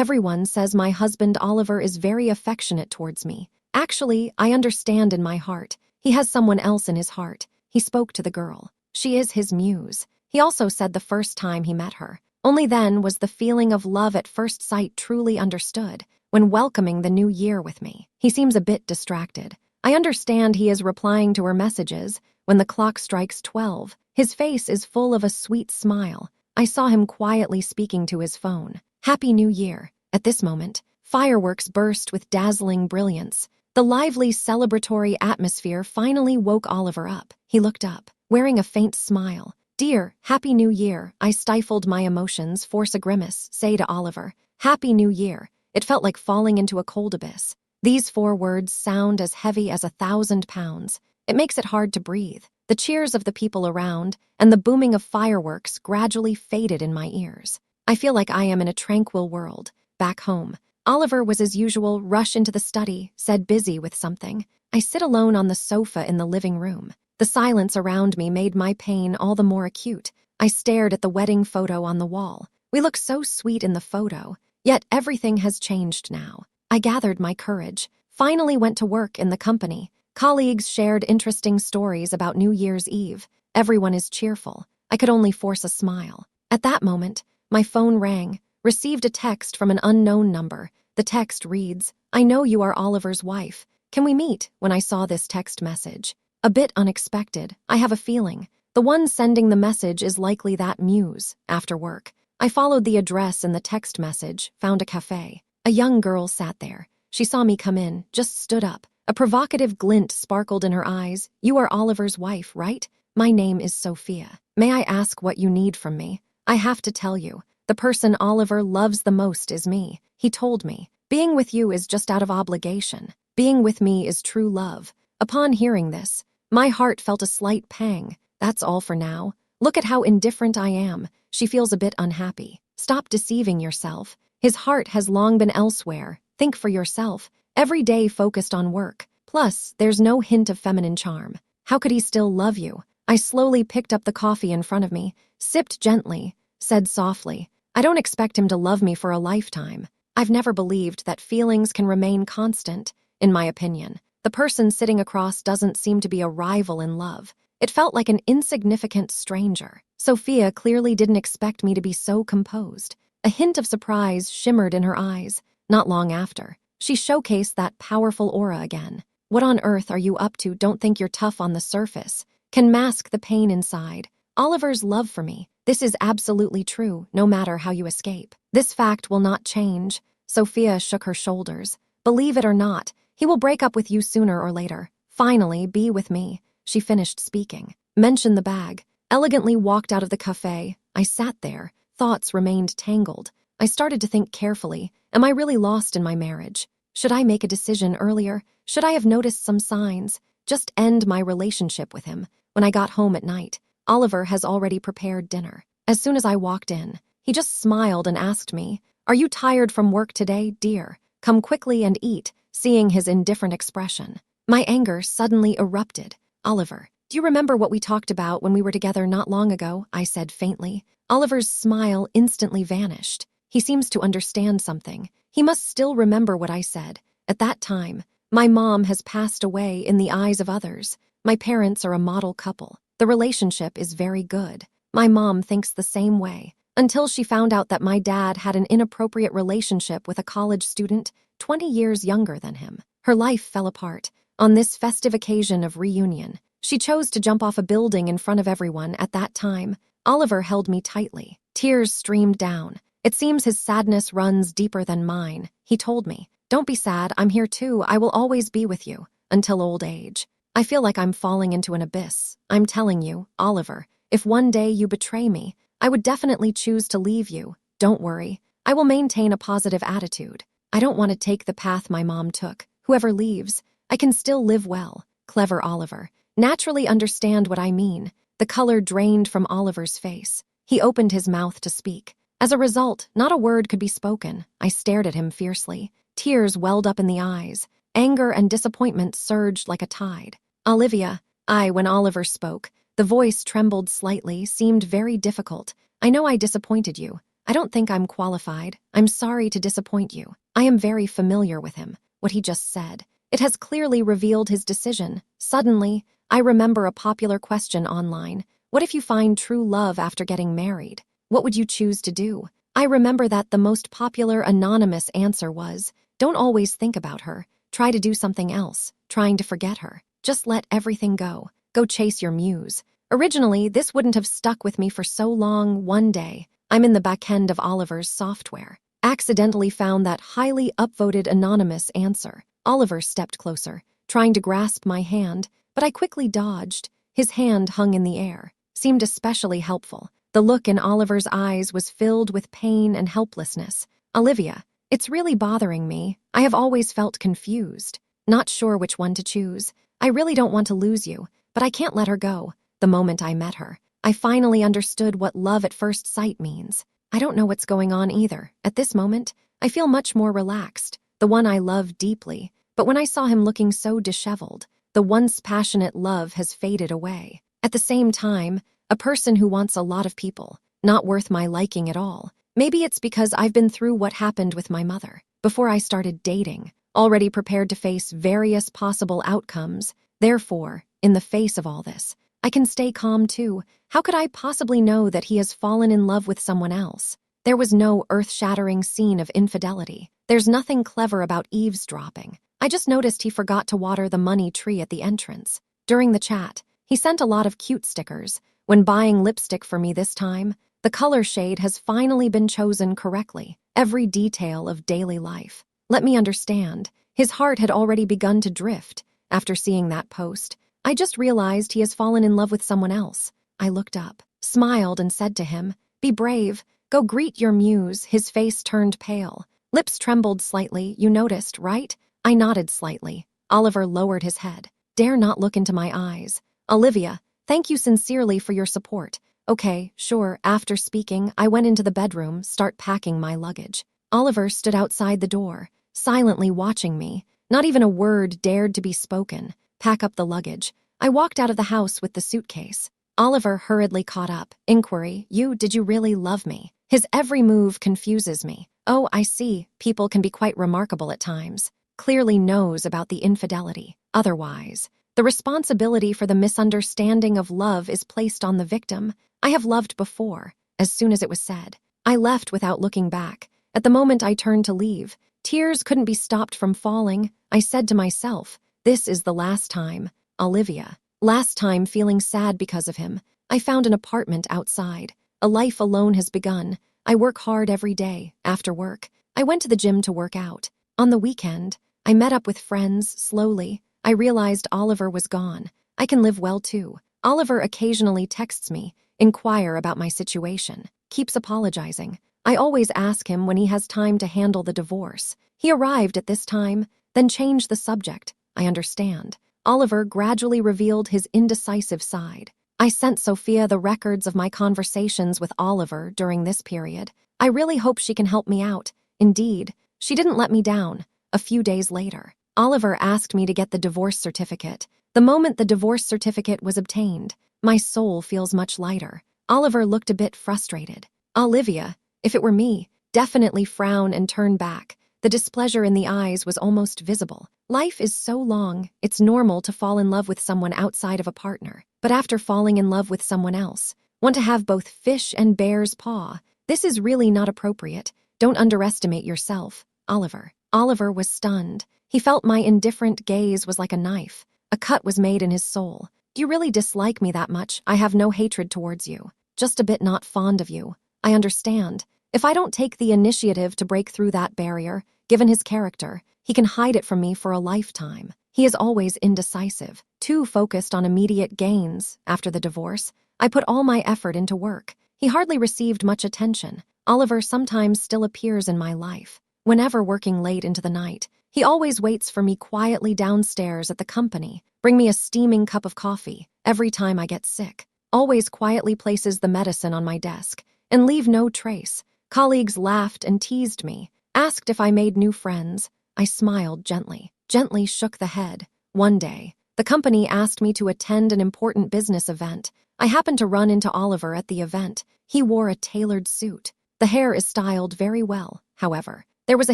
Everyone says my husband Oliver is very affectionate towards me. Actually, I understand in my heart. He has someone else in his heart. He spoke to the girl. She is his muse. He also said the first time he met her. Only then was the feeling of love at first sight truly understood, when welcoming the new year with me. He seems a bit distracted. I understand he is replying to her messages when the clock strikes 12. His face is full of a sweet smile. I saw him quietly speaking to his phone. Happy New Year. At this moment, fireworks burst with dazzling brilliance. The lively celebratory atmosphere finally woke Oliver up. He looked up, wearing a faint smile. Dear, Happy New Year. I stifled my emotions, force a grimace, say to Oliver, Happy New Year. It felt like falling into a cold abyss. These 4 words sound as heavy as 1,000 pounds. It makes it hard to breathe. The cheers of the people around and the booming of fireworks gradually faded in my ears. I feel like I am in a tranquil world. Back home, Oliver was as usual, rush into the study, said busy with something. I sit alone on the sofa in the living room. The silence around me made my pain all the more acute. I stared at the wedding photo on the wall. We look so sweet in the photo, yet everything has changed now. I gathered my courage, finally went to work in the company. Colleagues shared interesting stories about New Year's Eve. Everyone is cheerful. I could only force a smile. At that moment, my phone rang, received a text from an unknown number. The text reads, I know you are Oliver's wife. Can we meet? When I saw this text message, a bit unexpected, I have a feeling. The one sending the message is likely that muse. After work, I followed the address in the text message, found a cafe. A young girl sat there. She saw me come in, just stood up. A provocative glint sparkled in her eyes. You are Oliver's wife, right? My name is Sophia. May I ask what you need from me? I have to tell you, the person Oliver loves the most is me. He told me, being with you is just out of obligation. Being with me is true love. Upon hearing this, my heart felt a slight pang. That's all for now. Look at how indifferent I am. She feels a bit unhappy. Stop deceiving yourself. His heart has long been elsewhere. Think for yourself. Every day focused on work. Plus, there's no hint of feminine charm. How could he still love you? I slowly picked up the coffee in front of me, sipped gently, said softly, I don't expect him to love me for a lifetime. I've never believed that feelings can remain constant. In my opinion, the person sitting across doesn't seem to be a rival in love. It felt like an insignificant stranger. Sophia clearly didn't expect me to be so composed. A hint of surprise shimmered in her eyes. Not long after, she showcased that powerful aura again. What on earth are you up to? Don't think you're tough on the surface. Can mask the pain inside. Oliver's love for me. This is absolutely true, no matter how you escape. This fact will not change. Sophia shook her shoulders. Believe it or not, he will break up with you sooner or later. Finally, be with me. She finished speaking. Mentioned the bag. Elegantly walked out of the cafe. I sat there. Thoughts remained tangled. I started to think carefully. Am I really lost in my marriage? Should I make a decision earlier? Should I have noticed some signs? Just end my relationship with him. When I got home at night, Oliver has already prepared dinner. As soon as I walked in, he just smiled and asked me, Are you tired from work today, dear? Come quickly and eat. Seeing his indifferent expression, my anger suddenly erupted. Oliver, do you remember what we talked about when we were together not long ago? I said faintly. Oliver's smile instantly vanished. He seems to understand something. He must still remember what I said. At that time, my mom has passed away in the eyes of others. My parents are a model couple. The relationship is very good. My mom thinks the same way. Until she found out that my dad had an inappropriate relationship with a college student 20 years younger than him. Her life fell apart. On this festive occasion of reunion, she chose to jump off a building in front of everyone. At that time, Oliver held me tightly. Tears streamed down. It seems his sadness runs deeper than mine. He told me, Don't be sad, I'm here too. I will always be with you. Until old age. I feel like I'm falling into an abyss. I'm telling you, Oliver, if one day you betray me, I would definitely choose to leave you. Don't worry. I will maintain a positive attitude. I don't want to take the path my mom took. Whoever leaves, I can still live well. Clever Oliver. Naturally understand what I mean. The color drained from Oliver's face. He opened his mouth to speak. As a result, not a word could be spoken. I stared at him fiercely. Tears welled up in the eyes. Anger and disappointment surged like a tide. Olivia, when Oliver spoke, the voice trembled slightly, seemed very difficult. I know I disappointed you. I don't think I'm qualified. I'm sorry to disappoint you. I am very familiar with him, what he just said. It has clearly revealed his decision. Suddenly, I remember a popular question online. What if you find true love after getting married? What would you choose to do? I remember that the most popular anonymous answer was, don't always think about her. Try to do something else, trying to forget her. Just let everything go. Go chase your muse. Originally, this wouldn't have stuck with me for so long. One day, I'm in the back end of Oliver's software. Accidentally found that highly upvoted anonymous answer. Oliver stepped closer, trying to grasp my hand, but I quickly dodged. His hand hung in the air, seemed especially helpful. The look in Oliver's eyes was filled with pain and helplessness. Olivia, it's really bothering me. I have always felt confused, not sure which one to choose. I really don't want to lose you, but I can't let her go. The moment I met her, I finally understood what love at first sight means. I don't know what's going on either. At this moment, I feel much more relaxed, the one I love deeply. But when I saw him looking so disheveled, the once passionate love has faded away. At the same time, a person who wants a lot of people, not worth my liking at all. Maybe it's because I've been through what happened with my mother. Before I started dating, already prepared to face various possible outcomes. Therefore, in the face of all this, I can stay calm too. How could I possibly know that he has fallen in love with someone else? There was no earth-shattering scene of infidelity. There's nothing clever about eavesdropping. I just noticed he forgot to water the money tree at the entrance. During the chat, he sent a lot of cute stickers. When buying lipstick for me this time, the color shade has finally been chosen correctly. Every detail of daily life. Let me understand. His heart had already begun to drift. After seeing that post, I just realized he has fallen in love with someone else. I looked up, smiled, and said to him, "Be brave. Go greet your muse." His face turned pale. Lips trembled slightly. You noticed, right? I nodded slightly. Oliver lowered his head. Dare not look into my eyes. Olivia, thank you sincerely for your support. Okay, sure. After speaking, I went into the bedroom, start packing my luggage. Oliver stood outside the door, silently watching me. Not even a word dared to be spoken. Pack up the luggage. I walked out of the house with the suitcase. Oliver hurriedly caught up. Inquiry, did you really love me? His every move confuses me. Oh, I see. People can be quite remarkable at times. Clearly knows about the infidelity. Otherwise, the responsibility for the misunderstanding of love is placed on the victim. I have loved before. As soon as it was said, I left without looking back. At the moment I turned to leave, tears couldn't be stopped from falling. I said to myself, this is the last time, Olivia. Last time feeling sad because of him. I found an apartment outside. A life alone has begun. I work hard every day. After work, I went to the gym to work out. On the weekend, I met up with friends. Slowly, I realized Oliver was gone. I can live well too. Oliver occasionally texts me, inquire about my situation, keeps apologizing. I always ask him when he has time to handle the divorce. He arrived at this time, then changed the subject. I understand. Oliver gradually revealed his indecisive side. I sent Sophia the records of my conversations with Oliver during this period. I really hope she can help me out. Indeed, she didn't let me down. A few days later, Oliver asked me to get the divorce certificate. The moment the divorce certificate was obtained, my soul feels much lighter. Oliver looked a bit frustrated. Olivia, if it were me, definitely frown and turn back. The displeasure in the eyes was almost visible. Life is so long, it's normal to fall in love with someone outside of a partner. But after falling in love with someone else, want to have both fish and bear's paw. This is really not appropriate. Don't underestimate yourself, Oliver. Oliver was stunned. He felt my indifferent gaze was like a knife. A cut was made in his soul. Do you really dislike me that much? I have no hatred towards you. Just a bit not fond of you. I understand. If I don't take the initiative to break through that barrier, given his character, he can hide it from me for a lifetime. He is always indecisive, too focused on immediate gains. After the divorce, I put all my effort into work. He hardly received much attention. Oliver sometimes still appears in my life. Whenever working late into the night, he always waits for me quietly downstairs at the company, bring me a steaming cup of coffee every time I get sick, always quietly places the medicine on my desk, and leave no trace. Colleagues laughed and teased me, asked if I made new friends. I smiled gently shook the head. One day, the company asked me to attend an important business event. I happened to run into Oliver at the event. He wore a tailored suit. The hair is styled very well, however. There was a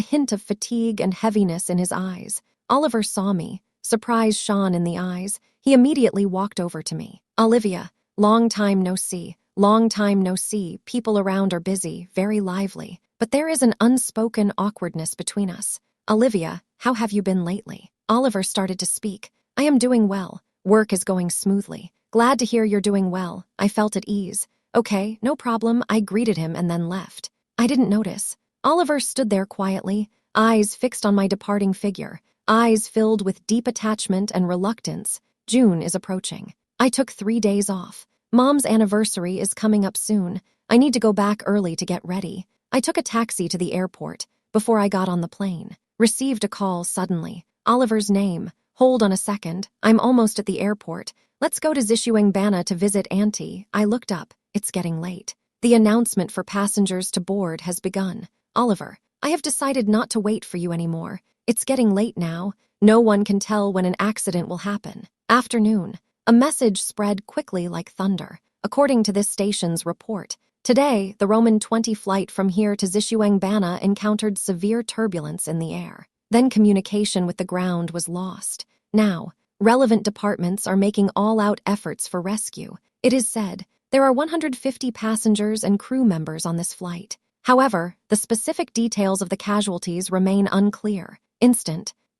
hint of fatigue and heaviness in his eyes. Oliver saw me. Surprise shone in the eyes. He immediately walked over to me. Olivia, long time no see. Long time no see. People around are busy, very lively. But there is an unspoken awkwardness between us. Olivia, how have you been lately? Oliver started to speak. I am doing well. Work is going smoothly. Glad to hear you're doing well. I felt at ease. Okay, no problem. I greeted him and then left. I didn't notice. Oliver stood there quietly, eyes fixed on my departing figure, eyes filled with deep attachment and reluctance. June is approaching. I took 3 days off. Mom's anniversary is coming up soon. I need to go back early to get ready. I took a taxi to the airport. Before I got on the plane, received a call suddenly. Oliver's name. Hold on a second. I'm almost at the airport. Let's go to Zishuangbana to visit Auntie. I looked up. It's getting late. The announcement for passengers to board has begun. Oliver, I have decided not to wait for you anymore. It's getting late now. No one can tell when an accident will happen. Afternoon. A message spread quickly like thunder. According to this station's report, today, the Roman 20 flight from here to Zishuangbana encountered severe turbulence in the air. Then communication with the ground was lost. Now, relevant departments are making all-out efforts for rescue. It is said there are 150 passengers and crew members on this flight. However, the specific details of the casualties remain unclear.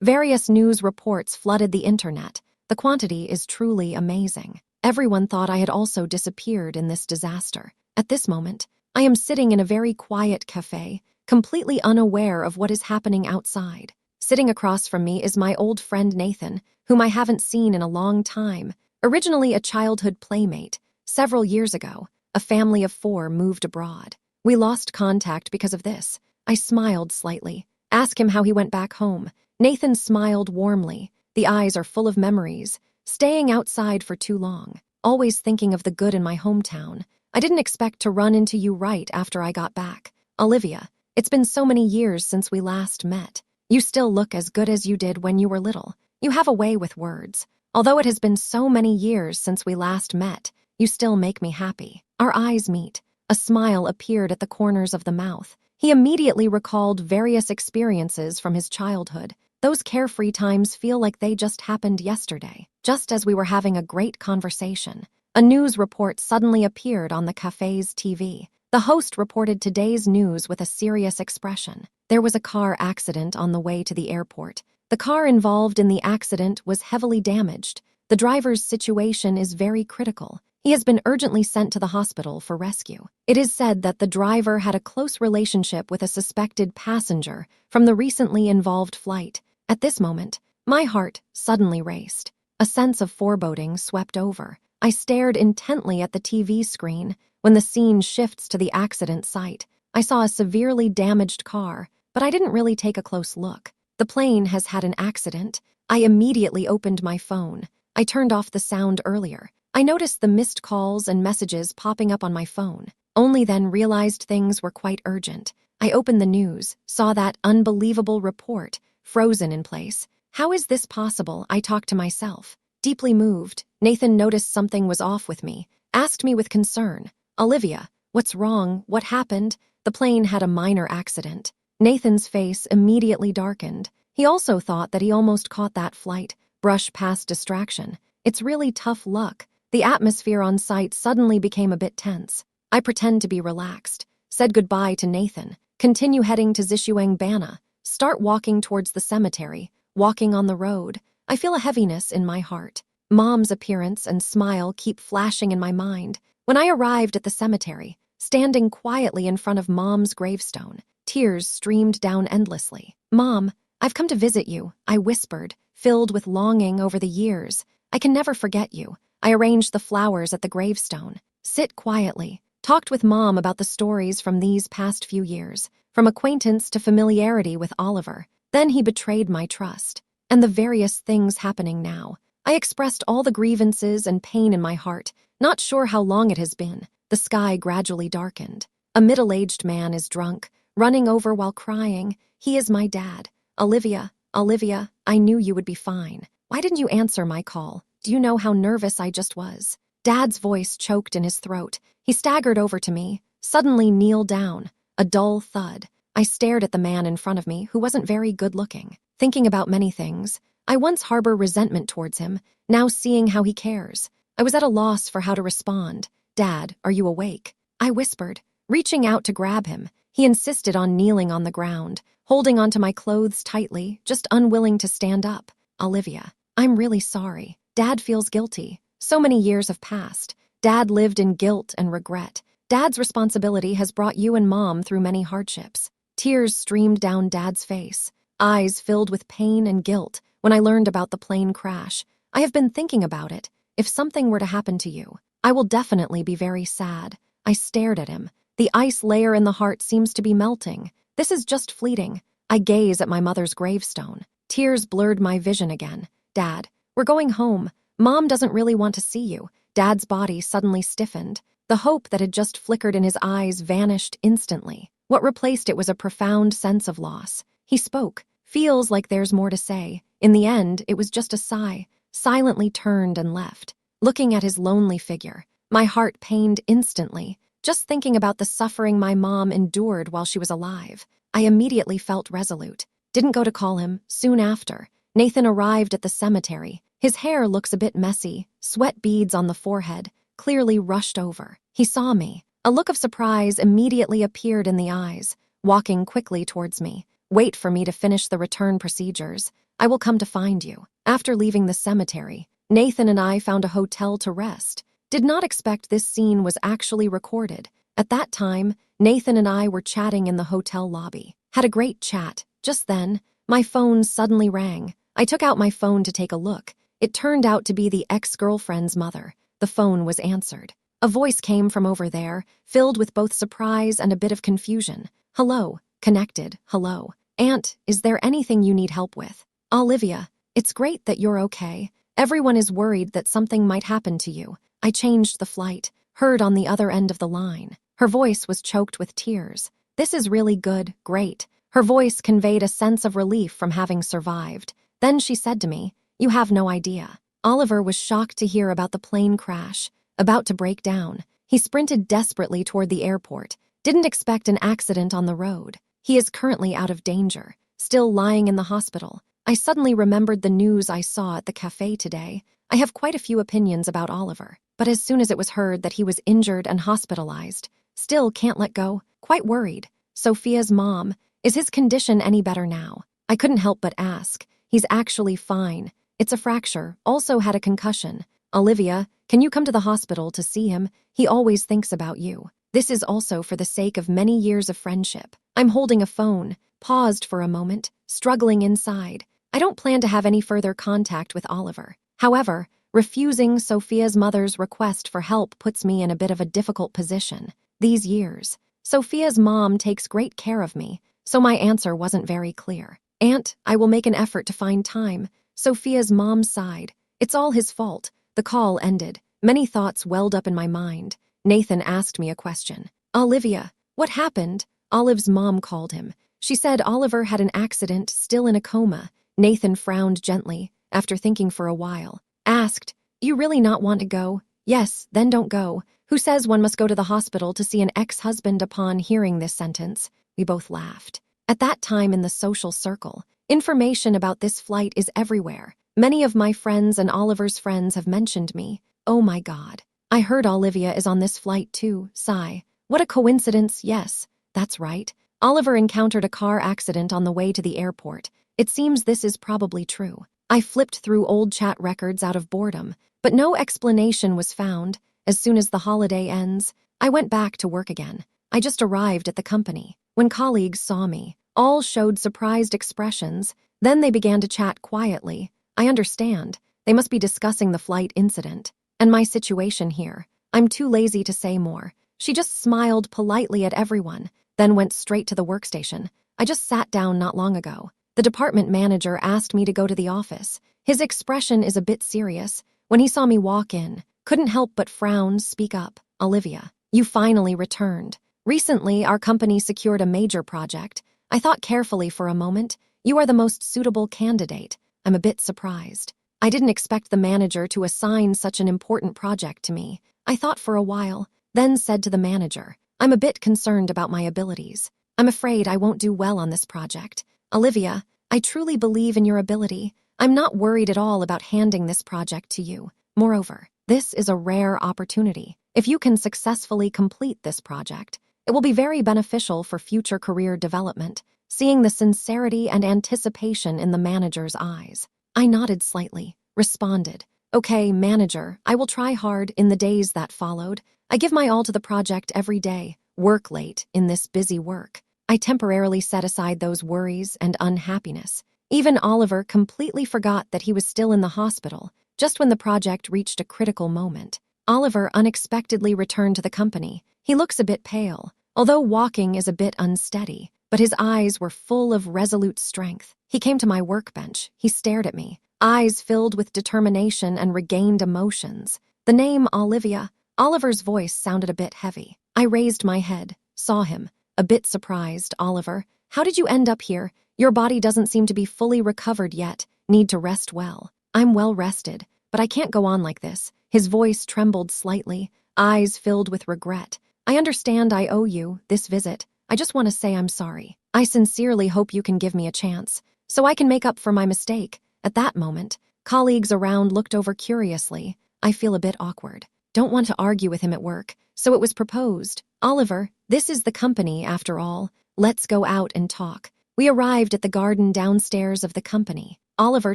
Various news reports flooded the internet. The quantity is truly amazing. Everyone thought I had also disappeared in this disaster. At this moment, I am sitting in a very quiet cafe, completely unaware of what is happening outside. Sitting across from me is my old friend Nathan, whom I haven't seen in a long time. Originally a childhood playmate, several years ago, a family of 4 moved abroad. We lost contact because of this. I smiled slightly. Asked him how he went back home. Nathan smiled warmly. The eyes are full of memories. Staying outside for too long. Always thinking of the good in my hometown. I didn't expect to run into you right after I got back. Olivia, it's been so many years since we last met. You still look as good as you did when you were little. You have a way with words. Although it has been so many years since we last met, you still make me happy. Our eyes meet. A smile appeared at the corners of the mouth. He immediately recalled various experiences from his childhood. Those carefree times feel like they just happened yesterday. Just as we were having a great conversation, a news report suddenly appeared on the cafe's TV. The host reported today's news with a serious expression. There was a car accident on the way to the airport. The car involved in the accident was heavily damaged. The driver's situation is very critical. He has been urgently sent to the hospital for rescue. It is said that the driver had a close relationship with a suspected passenger from the recently involved flight. At this moment, my heart suddenly raced. A sense of foreboding swept over. I stared intently at the TV screen. When the scene shifts to the accident site, I saw a severely damaged car, but I didn't really take a close look. The plane has had an accident. I immediately opened my phone. I turned off the sound earlier. I noticed the missed calls and messages popping up on my phone. Only then realized things were quite urgent. I opened the news, saw that unbelievable report, frozen in place. How is this possible? I talked to myself. Deeply moved, Nathan noticed something was off with me, asked me with concern, Olivia, what's wrong? What happened? The plane had a minor accident. Nathan's face immediately darkened. He also thought that he almost caught that flight, brushed past distraction. It's really tough luck. The atmosphere on site suddenly became a bit tense. I pretend to be relaxed, said goodbye to Nathan, continue heading to Zishuangbana, start walking towards the cemetery, walking on the road. I feel a heaviness in my heart. Mom's appearance and smile keep flashing in my mind. When I arrived at the cemetery, standing quietly in front of Mom's gravestone, tears streamed down endlessly. Mom, I've come to visit you, I whispered, filled with longing over the years. I can never forget you. I arranged the flowers at the gravestone, sit quietly, talked with Mom about the stories from these past few years, from acquaintance to familiarity with Oliver. Then he betrayed my trust, and the various things happening now. I expressed all the grievances and pain in my heart, not sure how long it has been. The sky gradually darkened. A middle-aged man is drunk, running over while crying. He is my dad. Olivia, I knew you would be fine. Why didn't you answer my call? Do you know how nervous I just was? Dad's voice choked in his throat. He staggered over to me, suddenly kneeled down. a dull thud. I stared at the man in front of me who wasn't very good-looking. Thinking about many things, I once harbor resentment towards him, now seeing how he cares. I was at a loss for how to respond. "Dad, are you awake?" I whispered, reaching out to grab him. He insisted on kneeling on the ground, holding onto my clothes tightly, just unwilling to stand up. "Olivia, I'm really sorry. Dad feels guilty. So many years have passed. Dad lived in guilt and regret. Dad's responsibility has brought you and Mom through many hardships." Tears streamed down Dad's face, eyes filled with pain and guilt when I learned about the plane crash. "I have been thinking about it. If something were to happen to you, I will definitely be very sad." I stared at him. The ice layer in the heart seems to be melting. "This is just fleeting." I gaze at my mother's gravestone. Tears blurred my vision again. "Dad, we're going home. Mom doesn't really want to see you." Dad's body suddenly stiffened. The hope that had just flickered in his eyes vanished instantly. What replaced it was a profound sense of loss. He spoke. "Feels like there's more to say." In the end, it was just a sigh, silently turned and left. Looking at his lonely figure, my heart pained instantly. Just thinking about the suffering my mom endured while she was alive, I immediately felt resolute. Didn't go to call him. Soon after, Nathan arrived at the cemetery. His hair looks a bit messy, sweat beads on the forehead, clearly rushed over. He saw me. A look of surprise immediately appeared in the eyes, walking quickly towards me. "Wait for me to finish the return procedures. I will come to find you." After leaving the cemetery, Nathan and I found a hotel to rest. Did not expect this scene was actually recorded. At that time, Nathan and I were chatting in the hotel lobby. Had a great chat. Just then, my phone suddenly rang. I took out my phone to take a look. It turned out to be the ex-girlfriend's mother. The phone was answered. A voice came from over there, filled with both surprise and a bit of confusion. "Hello." Connected. "Hello. Aunt, is there anything you need help with?" "Olivia, it's great that you're okay. Everyone is worried that something might happen to you." I changed the flight, heard on the other end of the line. Her voice was choked with tears. "This is really good, great." Her voice conveyed a sense of relief from having survived. Then she said to me, "You have no idea." Oliver was shocked to hear about the plane crash, about to break down. He sprinted desperately toward the airport. Didn't expect an accident on the road. He is currently out of danger, still lying in the hospital. I suddenly remembered the news I saw at the cafe today. I have quite a few opinions about Oliver, but as soon as it was heard that he was injured and hospitalized, still can't let go, quite worried. Sophia's mom, is his condition any better now? I couldn't help but ask. He's actually fine. It's a fracture, also had a concussion. Olivia, can you come to the hospital to see him? He always thinks about you. This is also for the sake of many years of friendship. I'm holding a phone, paused for a moment, struggling inside. I don't plan to have any further contact with Oliver. However, refusing Sophia's mother's request for help puts me in a bit of a difficult position. These years, Sophia's mom takes great care of me, so my answer wasn't very clear. "Aunt, I will make an effort to find time." Sophia's mom sighed. "It's all his fault." The call ended. Many thoughts welled up in my mind. Nathan asked me a question. "Olivia, what happened?" Olive's mom called him. She said Oliver had an accident, still in a coma. Nathan frowned gently, after thinking for a while. Asked, "You really not want to go?" "Yes, then don't go. Who says one must go to the hospital to see an ex-husband?" Upon hearing this sentence, we both laughed. At that time in the social circle, information about this flight is everywhere. Many of my friends and Oliver's friends have mentioned me. Oh my God. I heard Olivia is on this flight too. Sigh. What a coincidence. Yes, that's right. Oliver encountered a car accident on the way to the airport. It seems this is probably true. I flipped through old chat records out of boredom, but no explanation was found. As soon as the holiday ends, I went back to work again. I just arrived at the company. When colleagues saw me, all showed surprised expressions. Then they began to chat quietly. I understand. They must be discussing the flight incident and my situation here. I'm too lazy to say more. She just smiled politely at everyone, then went straight to the workstation. I just sat down not long ago. The department manager asked me to go to the office. His expression is a bit serious. When he saw me walk in, couldn't help but frown. Speak up. Olivia, you finally returned. Recently, our company secured a major project. I thought carefully for a moment. You are the most suitable candidate. I'm a bit surprised. I didn't expect the manager to assign such an important project to me. I thought for a while, then said to the manager, I'm a bit concerned about my abilities. I'm afraid I won't do well on this project. Olivia, I truly believe in your ability. I'm not worried at all about handing this project to you. Moreover, this is a rare opportunity. If you can successfully complete this project, it will be very beneficial for future career development. Seeing the sincerity and anticipation in the manager's eyes, I nodded slightly, responded, "Okay, manager, I will try hard." In the days that followed, I give my all to the project every day, work late in this busy work. I temporarily set aside those worries and unhappiness. Even Oliver completely forgot that he was still in the hospital, just when the project reached a critical moment. Oliver unexpectedly returned to the company. He looks a bit pale, although walking is a bit unsteady, but his eyes were full of resolute strength. He came to my workbench. He stared at me, eyes filled with determination and regained emotions. The name Olivia. Oliver's voice sounded a bit heavy. I raised my head, saw him, a bit surprised. "Oliver, how did you end up here? Your body doesn't seem to be fully recovered yet. Need to rest well." "I'm well rested, but I can't go on like this." His voice trembled slightly, eyes filled with regret. "I understand I owe you this visit. I just want to say I'm sorry. I sincerely hope you can give me a chance, so I can make up for my mistake." At that moment, colleagues around looked over curiously. I feel a bit awkward. Don't want to argue with him at work, so it was proposed. "Oliver, this is the company after all. Let's go out and talk." We arrived at the garden downstairs of the company. Oliver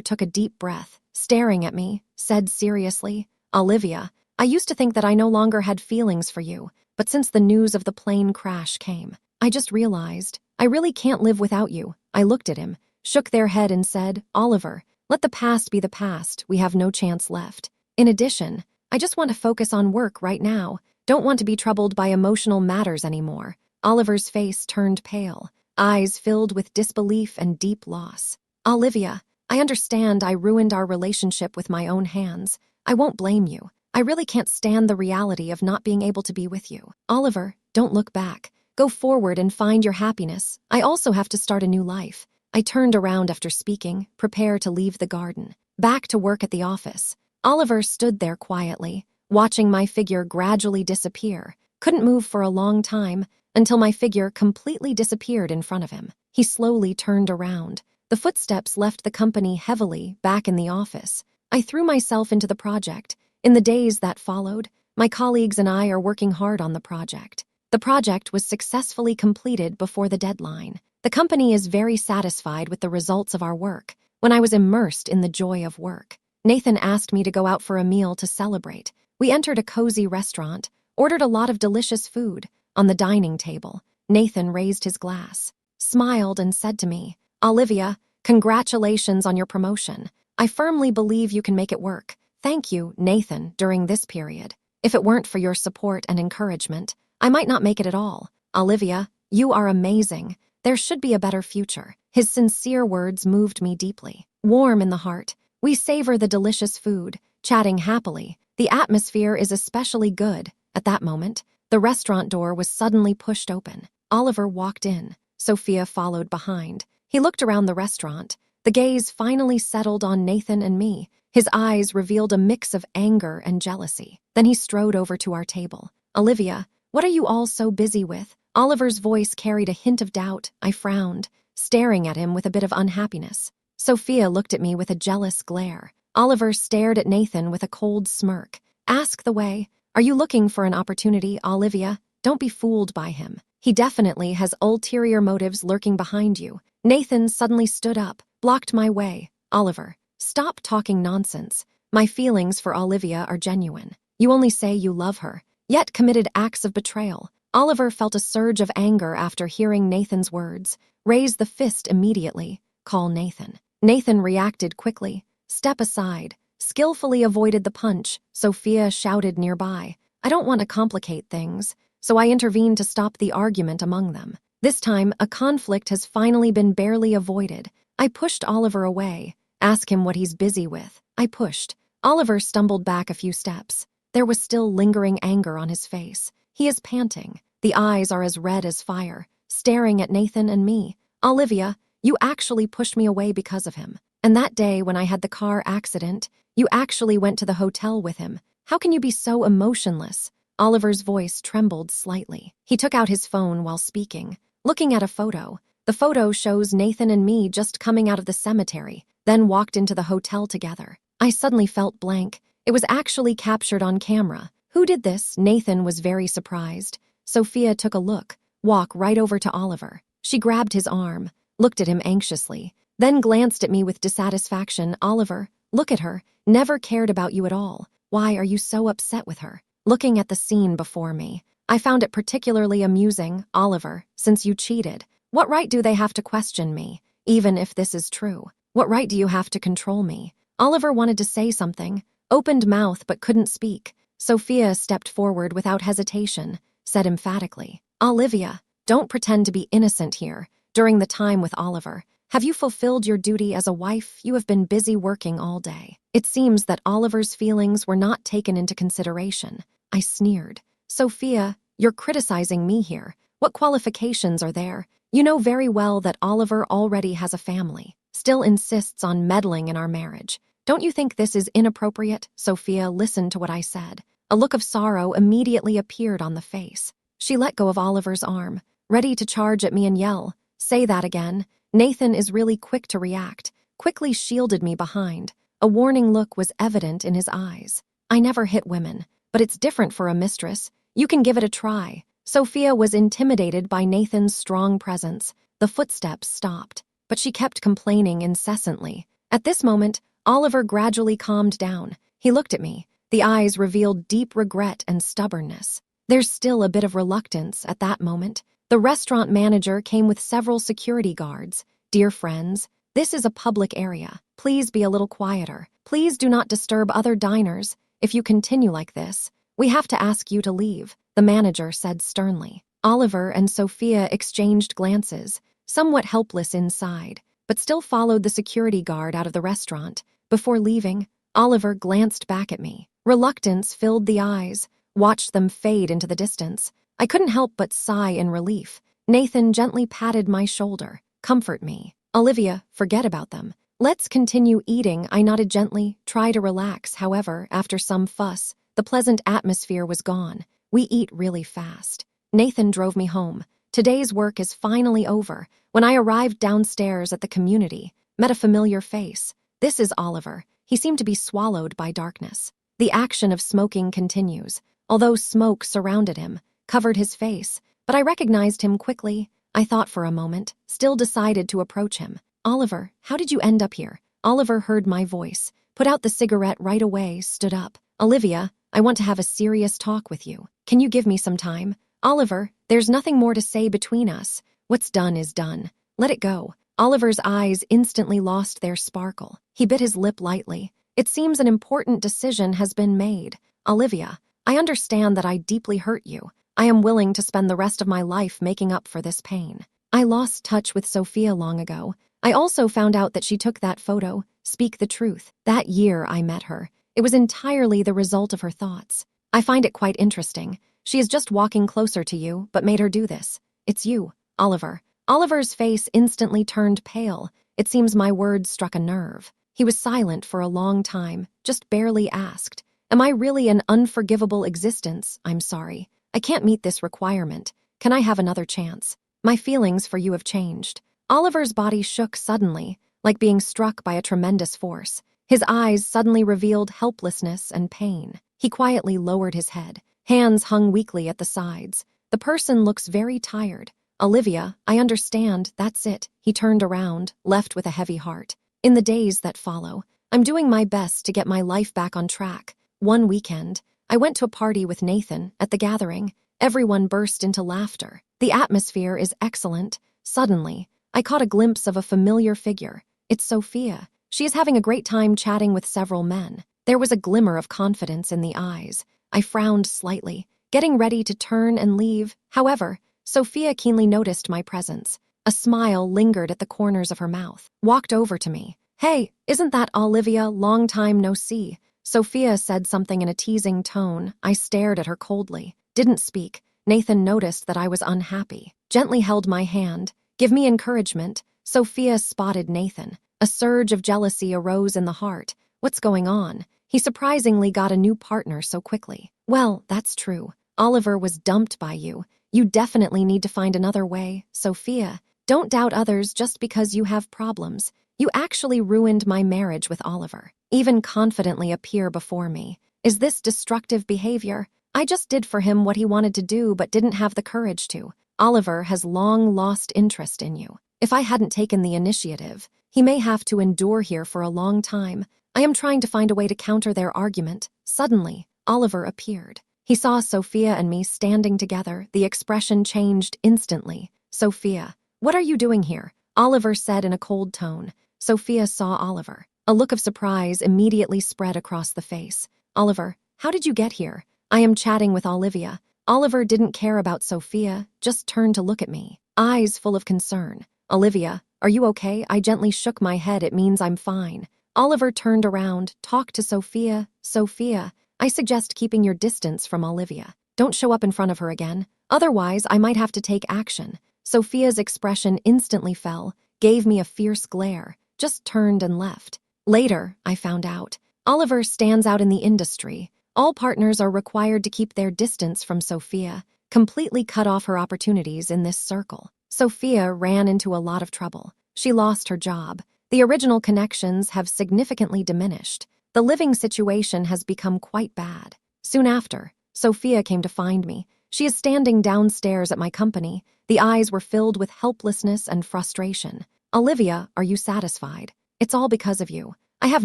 took a deep breath, staring at me, said seriously, "Olivia, I used to think that I no longer had feelings for you, but since the news of the plane crash came, I just realized I really can't live without you." I looked at him, shook their head and said, "Oliver, let the past be the past. We have no chance left. In addition, I just want to focus on work right now. Don't want to be troubled by emotional matters anymore." Oliver's face turned pale, eyes filled with disbelief and deep loss. "Olivia, I understand I ruined our relationship with my own hands. I won't blame you. I really can't stand the reality of not being able to be with you. Oliver, don't look back. Go forward and find your happiness. I also have to start a new life." I turned around after speaking, prepare to leave the garden. Back to work at the office. Oliver stood there quietly, watching my figure gradually disappear. Couldn't move for a long time, until my figure completely disappeared in front of him. He slowly turned around. The footsteps left the company heavily, back in the office. I threw myself into the project. In the days that followed, my colleagues and I are working hard on the project. The project was successfully completed before the deadline. The company is very satisfied with the results of our work. When I was immersed in the joy of work, Nathan asked me to go out for a meal to celebrate. We entered a cozy restaurant, ordered a lot of delicious food. On the dining table, Nathan raised his glass, smiled and said to me, "Olivia, congratulations on your promotion. I firmly believe you can make it work. Thank you, Nathan, during this period. If it weren't for your support and encouragement, I might not make it at all. Olivia, you are amazing. There should be a better future." His sincere words moved me deeply. Warm in the heart, we savor the delicious food, chatting happily. The atmosphere is especially good. At that moment, the restaurant door was suddenly pushed open. Oliver walked in. Sophia followed behind. He looked around the restaurant. The gaze finally settled on Nathan and me. His eyes revealed a mix of anger and jealousy. Then he strode over to our table. "Olivia, what are you all so busy with?" Oliver's voice carried a hint of doubt. I frowned, staring at him with a bit of unhappiness. Sophia looked at me with a jealous glare. Oliver stared at Nathan with a cold smirk. "Ask the way. Are you looking for an opportunity, Olivia? Don't be fooled by him. He definitely has ulterior motives lurking behind you." Nathan suddenly stood up, blocked my way. "Oliver, stop talking nonsense. My feelings for Olivia are genuine. You only say you love her, yet committed acts of betrayal." Oliver felt a surge of anger after hearing Nathan's words. Raise the fist immediately. Call Nathan. Nathan reacted quickly. Step aside. Skillfully avoided the punch. Sophia shouted nearby. I don't want to complicate things, so I intervened to stop the argument among them. This time, a conflict has finally been barely avoided. I pushed Oliver away. Ask him what he's busy with. I pushed. Oliver stumbled back a few steps. There was still lingering anger on his face. He is panting. The eyes are as red as fire, staring at Nathan and me. "Olivia, you actually pushed me away because of him. And that day when I had the car accident, you actually went to the hotel with him. How can you be so emotionless?" Oliver's voice trembled slightly. He took out his phone while speaking, looking at a photo. The photo shows Nathan and me just coming out of the cemetery, then walked into the hotel together. I suddenly felt blank. It was actually captured on camera. Who did this? Nathan was very surprised. Sophia took a look, walked right over to Oliver. She grabbed his arm, looked at him anxiously, then glanced at me with dissatisfaction. Oliver, look at her. Never cared about you at all. Why are you so upset with her? Looking at the scene before me, I found it particularly amusing. Oliver, since you cheated, what right do they have to question me? Even if this is true, what right do you have to control me? Oliver wanted to say something, opened mouth but couldn't speak. Sophia stepped forward without hesitation, said emphatically, Olivia, don't pretend to be innocent here. During the time with Oliver, have you fulfilled your duty as a wife? You have been busy working all day. It seems that Oliver's feelings were not taken into consideration. I sneered. Sophia, you're criticizing me here. What qualifications are there? You know very well that Oliver already has a family, still insists on meddling in our marriage. Don't you think this is inappropriate? Sophia listened to what I said. A look of sorrow immediately appeared on the face. She let go of Oliver's arm, ready to charge at me and yell, say that again. Nathan is really quick to react, quickly shielded me behind. A warning look was evident in his eyes. I never hit women, but it's different for a mistress. You can give it a try. Sophia was intimidated by Nathan's strong presence. The footsteps stopped, but she kept complaining incessantly. At this moment, Oliver gradually calmed down. He looked at me. The eyes revealed deep regret and stubbornness. There's still a bit of reluctance at that moment. The restaurant manager came with several security guards. Dear friends, this is a public area. Please be a little quieter. Please do not disturb other diners. If you continue like this, we have to ask you to leave, the manager said sternly. Oliver and Sophia exchanged glances, somewhat helpless inside, but still followed the security guard out of the restaurant. Before leaving, Oliver glanced back at me. Reluctance filled the eyes, watched them fade into the distance. I couldn't help but sigh in relief. Nathan gently patted my shoulder. Comfort me. Olivia, forget about them. Let's continue eating. I nodded gently, try to relax. However, after some fuss, the pleasant atmosphere was gone. We eat really fast. Nathan drove me home. Today's work is finally over. When I arrived downstairs at the community, met a familiar face. This is Oliver. He seemed to be swallowed by darkness. The action of smoking continues, although smoke surrounded him, covered his face, but I recognized him quickly. I thought for a moment, still decided to approach him. Oliver, how did you end up here? Oliver heard my voice, put out the cigarette right away, stood up. Olivia, I want to have a serious talk with you. Can you give me some time? Oliver, there's nothing more to say between us. What's done is done. Let it go. Oliver's eyes instantly lost their sparkle. He bit his lip lightly. It seems an important decision has been made. Olivia, I understand that I deeply hurt you. I am willing to spend the rest of my life making up for this pain. I lost touch with Sophia long ago. I also found out that she took that photo. Speak the truth. That year I met her. It was entirely the result of her thoughts. I find it quite interesting. She is just walking closer to you, but made her do this. It's you, Oliver. Oliver's face instantly turned pale. It seems my words struck a nerve. He was silent for a long time, just barely asked, am I really an unforgivable existence? I'm sorry. I can't meet this requirement. Can I have another chance? My feelings for you have changed. Oliver's body shook suddenly, like being struck by a tremendous force. His eyes suddenly revealed helplessness and pain. He quietly lowered his head. Hands hung weakly at the sides. The person looks very tired. Olivia, I understand, that's it. He turned around, left with a heavy heart. In the days that follow, I'm doing my best to get my life back on track. One weekend, I went to a party with Nathan. At the gathering, everyone burst into laughter. The atmosphere is excellent. Suddenly, I caught a glimpse of a familiar figure. It's Sophia. She is having a great time chatting with several men. There was a glimmer of confidence in the eyes. I frowned slightly, getting ready to turn and leave. However, Sophia keenly noticed my presence. A smile lingered at the corners of her mouth. Walked over to me. Hey, isn't that Olivia? Long time no see. Sophia said something in a teasing tone. I stared at her coldly. Didn't speak. Nathan noticed that I was unhappy. Gently held my hand. Give me encouragement. Sophia spotted Nathan. A surge of jealousy arose in the heart. What's going on? He surprisingly got a new partner so quickly. Well, that's true. Oliver was dumped by you. You definitely need to find another way. Sophia, don't doubt others just because you have problems. You actually ruined my marriage with Oliver. Even confidently appear before me. Is this destructive behavior? I just did for him what he wanted to do but didn't have the courage to. Oliver has long lost interest in you. If I hadn't taken the initiative, he may have to endure here for a long time. I am trying to find a way to counter their argument. Suddenly, Oliver appeared. He saw Sophia and me standing together. The expression changed instantly. Sophia, what are you doing here? Oliver said in a cold tone. Sophia saw Oliver. A look of surprise immediately spread across the face. Oliver, how did you get here? I am chatting with Olivia. Oliver didn't care about Sophia, just turned to look at me, eyes full of concern. Olivia, are you okay? I gently shook my head. It means I'm fine. Oliver turned around, talked to Sophia. Sophia, I suggest keeping your distance from Olivia. Don't show up in front of her again. Otherwise, I might have to take action. Sophia's expression instantly fell, gave me a fierce glare, just turned and left. Later, I found out. Oliver stands out in the industry. All partners are required to keep their distance from Sophia, completely cut off her opportunities in this circle. Sophia ran into a lot of trouble. She lost her job. The original connections have significantly diminished. The living situation has become quite bad. Soon after, Sophia came to find me. She is standing downstairs at my company. The eyes were filled with helplessness and frustration. Olivia, are you satisfied? It's all because of you. I have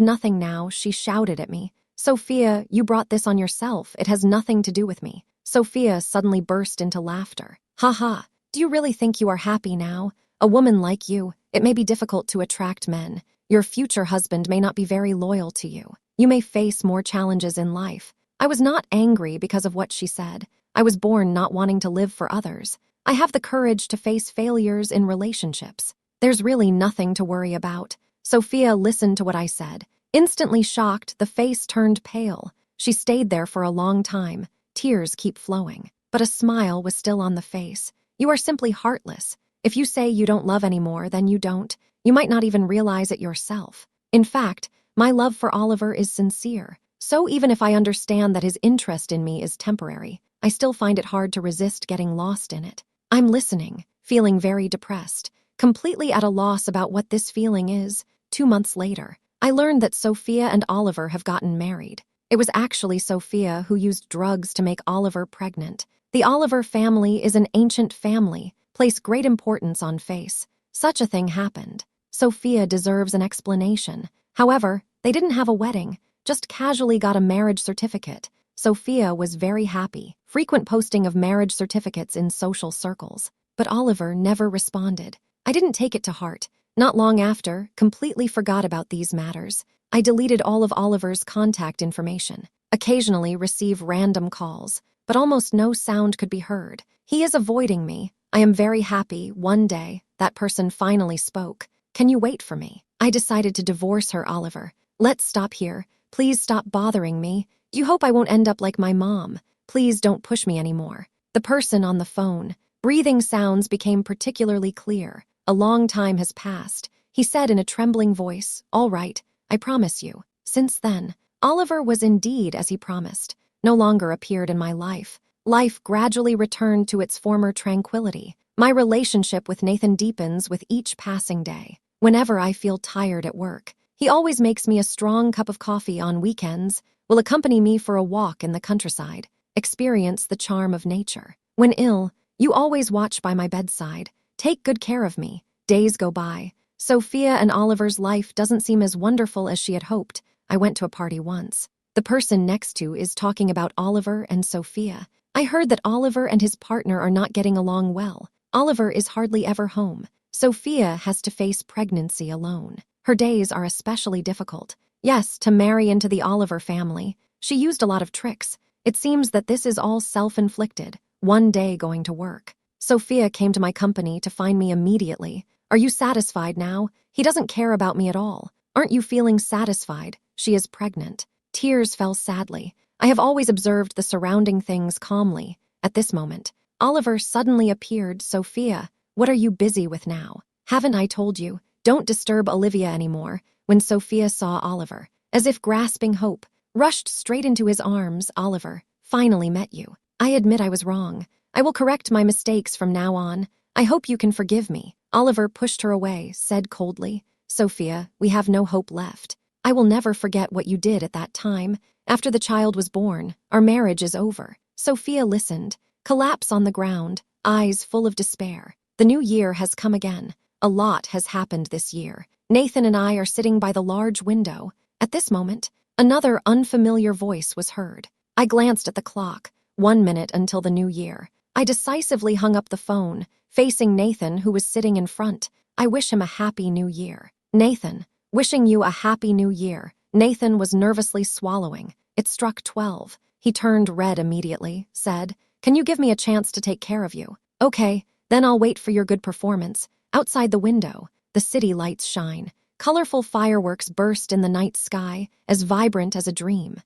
nothing now, she shouted at me. Sophia, you brought this on yourself. It has nothing to do with me. Sophia suddenly burst into laughter. Ha ha, do you really think you are happy now? A woman like you, it may be difficult to attract men. Your future husband may not be very loyal to you. You may face more challenges in life. I was not angry because of what she said. I was born not wanting to live for others. I have the courage to face failures in relationships. There's really nothing to worry about. Sophia listened to what I said. Instantly shocked, the face turned pale. She stayed there for a long time. Tears keep flowing. But a smile was still on the face. You are simply heartless. If you say you don't love anymore, then you don't. You might not even realize it yourself. In fact, my love for Oliver is sincere. So even if I understand that his interest in me is temporary, I still find it hard to resist getting lost in it. I'm listening, feeling very depressed, completely at a loss about what this feeling is. 2 months later, I learned that Sophia and Oliver have gotten married. It was actually Sophia who used drugs to make Oliver pregnant. The Oliver family is an ancient family, place great importance on face. Such a thing happened. Sophia deserves an explanation. However, they didn't have a wedding, just casually got a marriage certificate. Sophia was very happy, frequent posting of marriage certificates in social circles. But Oliver never responded. I didn't take it to heart. Not long after, completely forgot about these matters. I deleted all of Oliver's contact information, occasionally receive random calls, but almost no sound could be heard. He is avoiding me. I am very happy. One day, that person finally spoke. Can you wait for me? I decided to divorce her, Oliver. Let's stop here. Please stop bothering me. You hope I won't end up like my mom. Please don't push me anymore. The person on the phone. Breathing sounds became particularly clear. A long time has passed. He said in a trembling voice, all right, I promise you. Since then, Oliver was indeed as he promised, no longer appeared in my life. Life gradually returned to its former tranquility. My relationship with Nathan deepens with each passing day. Whenever I feel tired at work, he always makes me a strong cup of coffee on weekends, will accompany me for a walk in the countryside, experience the charm of nature. When ill, you always watch by my bedside. Take good care of me. Days go by. Sophia and Oliver's life doesn't seem as wonderful as she had hoped. I went to a party once. The person next to is talking about Oliver and Sophia. I heard that Oliver and his partner are not getting along well. Oliver is hardly ever home. Sophia has to face pregnancy alone. Her days are especially difficult. Yes, to marry into the Oliver family. She used a lot of tricks. It seems that this is all self-inflicted. One day going to work. Sophia came to my company to find me immediately. Are you satisfied now? He doesn't care about me at all. Aren't you feeling satisfied? She is pregnant. Tears fell sadly. I have always observed the surrounding things calmly. At this moment, Oliver suddenly appeared. Sophia, what are you busy with now? Haven't I told you? Don't disturb Olivia anymore. When Sophia saw Oliver, as if grasping hope, rushed straight into his arms. Oliver, finally met you. I admit I was wrong. I will correct my mistakes from now on. I hope you can forgive me. Oliver pushed her away, said coldly, Sophia, we have no hope left. I will never forget what you did at that time. After the child was born, our marriage is over. Sophia listened, collapse on the ground, eyes full of despair. The new year has come again. A lot has happened this year. Nathan and I are sitting by the large window. At this moment, another unfamiliar voice was heard. I glanced at the clock. 1 minute until the new year. I decisively hung up the phone, facing Nathan, who was sitting in front. I wish him a happy new year. Nathan, wishing you a happy new year. Nathan was nervously swallowing. It struck 12. He turned red immediately, said, Can you give me a chance to take care of you? Okay, then I'll wait for your good performance. Outside the window, the city lights shine. Colorful fireworks burst in the night sky, as vibrant as a dream.